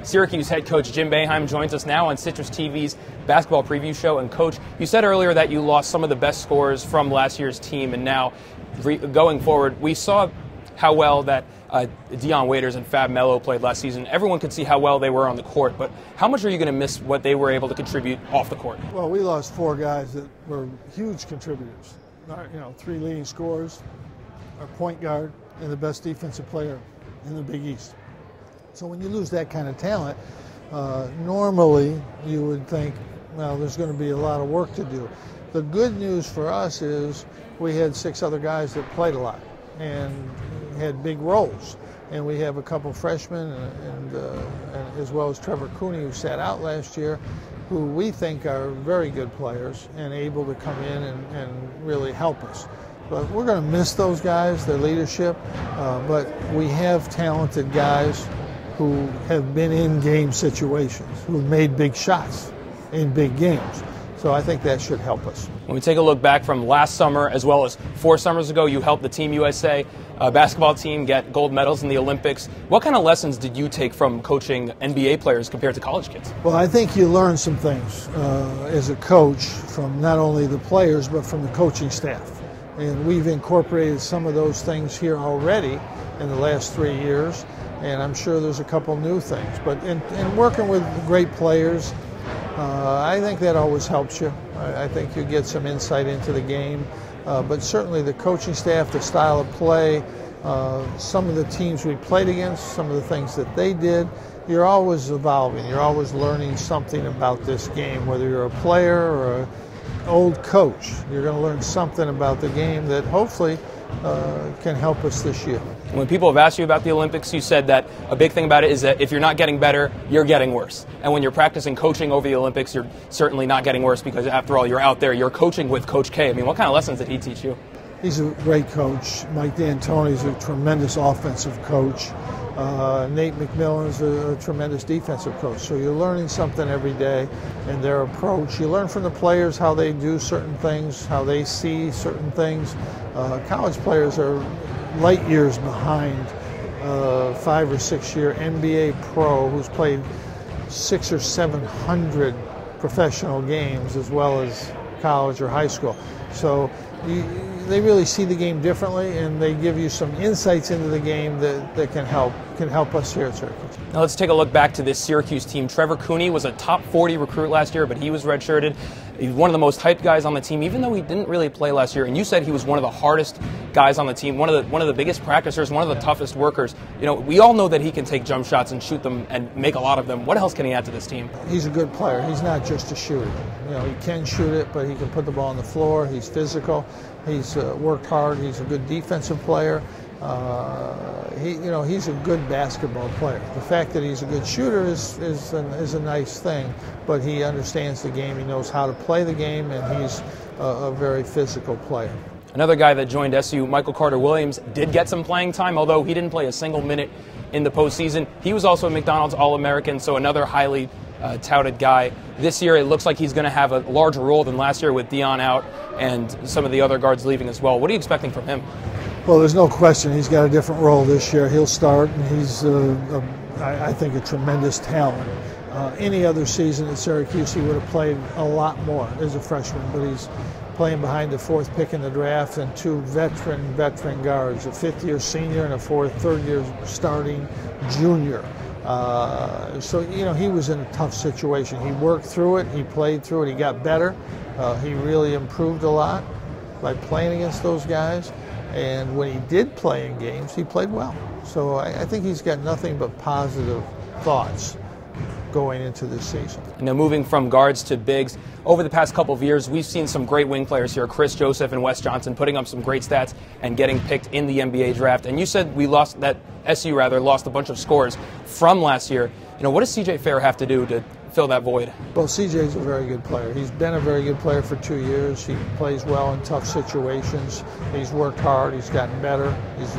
Syracuse head coach Jim Boeheim joins us now on CitrusTV's basketball preview show. And Coach, you said earlier that you lost some of the best scorers from last year's team, and now going forward, we saw how well that Dion Waiters and Fab Melo played last season. Everyone could see how well they were on the court, but how much are you going to miss what they were able to contribute off the court? Well, we lost 4 guys that were huge contributors. 3 leading scorers, our point guard, and the best defensive player in the Big East. So when you lose that kind of talent, normally you would think, well, there's going to be a lot of work to do. The good news for us is we had 6 other guys that played a lot and had big roles. And we have a couple freshmen and as well as Trevor Cooney, who sat out last year, who we think are very good players and able to come in and really help us. But we're going to miss those guys, their leadership, but we have talented guys who have been in game situations, who've made big shots in big games. So I think that should help us. When we take a look back from last summer as well as 4 summers ago, you helped the Team USA basketball team get gold medals in the Olympics. What kind of lessons did you take from coaching NBA players compared to college kids? Well, I think you learn some things as a coach from not only the players but from the coaching staff. And we've incorporated some of those things here already in the last 3 years, and I'm sure there's a couple new things. But in working with great players, I think that always helps you. I think you get some insight into the game. But certainly the coaching staff, the style of play, some of the teams we played against, some of the things that they did, you're always evolving. You're always learning something about this game, whether you're a player or an old coach. You're going to learn something about the game that hopefully can help us this year. When people have asked you about the Olympics, you said that a big thing about it is that if you're not getting better, you're getting worse. And when you're practicing coaching over the Olympics, you're certainly not getting worse because, after all, you're out there, you're coaching with Coach K. I mean, what kind of lessons did he teach you? He's a great coach. Mike D'Antoni's a tremendous offensive coach. Nate McMillan's a tremendous defensive coach. So you're learning something every day in their approach. You learn from the players how they do certain things, how they see certain things. College players are light years behind 5 or 6 year NBA pro who's played 600 or 700 professional games as well as college or high school. So they really see the game differently, and they give you some insights into the game that can help us here at Syracuse. Now let's take a look back to this Syracuse team. Trevor Cooney was a top 40 recruit last year, but he was redshirted. He's one of the most hyped guys on the team, even though he didn't really play last year. And you said he was one of the hardest guys on the team, one of the biggest practicers, one of the toughest workers. We all know that he can take jump shots and shoot them and make a lot of them. What else can he add to this team? He's a good player. He's not just a shooter. He can shoot it, but he can put the ball on the floor. He's physical. He's worked hard. He's a good defensive player. He's a good basketball player. The fact that he's a good shooter is a nice thing, but he understands the game. He knows how to play the game, and he's a very physical player. Another guy that joined SU, Michael Carter-Williams, did get some playing time, although he didn't play a single minute in the postseason. He was also a McDonald's All-American, so another highly touted guy. This year it looks like he's going to have a larger role than last year with Dion out and some of the other guards leaving as well. What are you expecting from him? Well, there's no question he's got a different role this year. He'll start, and he's, I think, a tremendous talent. Any other season at Syracuse, he would have played a lot more as a freshman, but he's playing behind the 4th pick in the draft and 2 veteran guards, a 5th-year senior and a third-year starting junior. So he was in a tough situation. He worked through it. He played through it. He got better. He really improved a lot by playing against those guys. And when he did play in games, he played well. So I think he's got nothing but positive thoughts going into this season. Now, moving from guards to bigs, over the past couple of years, we've seen some great wing players here, Chris Joseph and Wes Johnson, putting up some great stats and getting picked in the NBA draft. And you said SU lost a bunch of scores from last year. What does C.J. Fair have to do to fill that void? Well, C.J.'s a very good player. He's been a very good player for 2 years. He plays well in tough situations. He's worked hard. He's gotten better. He's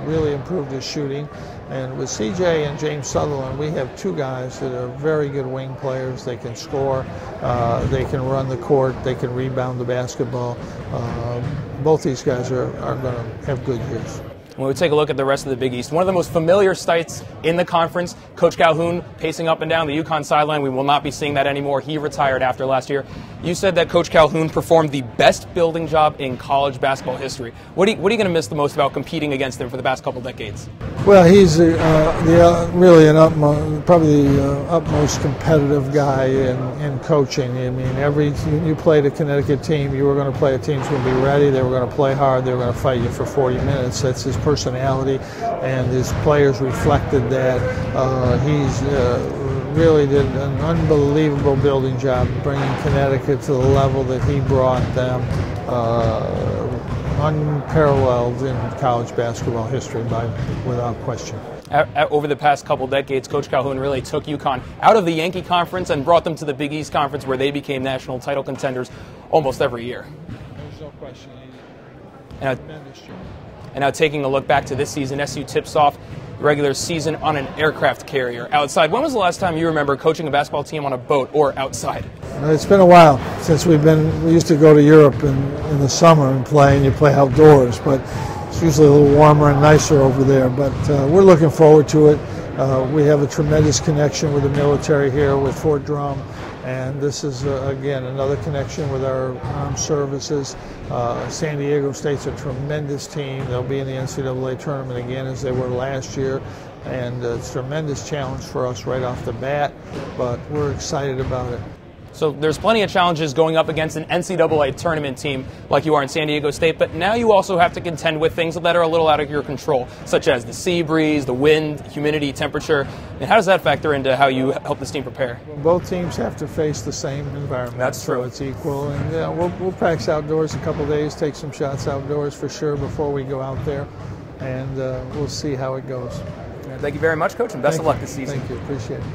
really improved his shooting. And with C.J. and James Sutherland, we have 2 guys that are very good wing players. They can score. They can run the court. They can rebound the basketball. Both these guys are going to have good years. When we take a look at the rest of the Big East, one of the most familiar sights in the conference, Coach Calhoun pacing up and down the UConn sideline. We will not be seeing that anymore. He retired after last year. You said that Coach Calhoun performed the best building job in college basketball history. What are you going to miss the most about competing against him for the past couple decades? Well, he's really probably the utmost competitive guy in coaching. I mean, you played a Connecticut team, you were going to play a team that's going to be ready. They were going to play hard. They were going to fight you for 40 minutes. That's his personality, and his players reflected that. He's really did an unbelievable building job bringing Connecticut to the level that he brought them. Unparalleled in college basketball history, without question. Over the past couple decades, Coach Calhoun really took UConn out of the Yankee Conference and brought them to the Big East Conference, where they became national title contenders almost every year. There's no question. And now taking a look back to this season, SU tips off the regular season on an aircraft carrier outside. When was the last time you remember coaching a basketball team on a boat or outside? It's been a while since we used to go to Europe in the summer and play, and you play outdoors, but it's usually a little warmer and nicer over there. But we're looking forward to it. We have a tremendous connection with the military here, with Fort Drum, and this is, again, another connection with our armed services. San Diego State's a tremendous team. They'll be in the NCAA tournament again, as they were last year, and it's a tremendous challenge for us right off the bat, but we're excited about it. So there's plenty of challenges going up against an NCAA tournament team like you are in San Diego State, but now you also have to contend with things that are a little out of your control, such as the sea breeze, the wind, humidity, temperature. And how does that factor into how you help this team prepare? Both teams have to face the same environment. That's true. So it's equal. And we'll practice outdoors a couple days, take some shots outdoors for sure before we go out there, and we'll see how it goes. Thank you very much, Coach, and best of luck this season. Thank you. Appreciate it.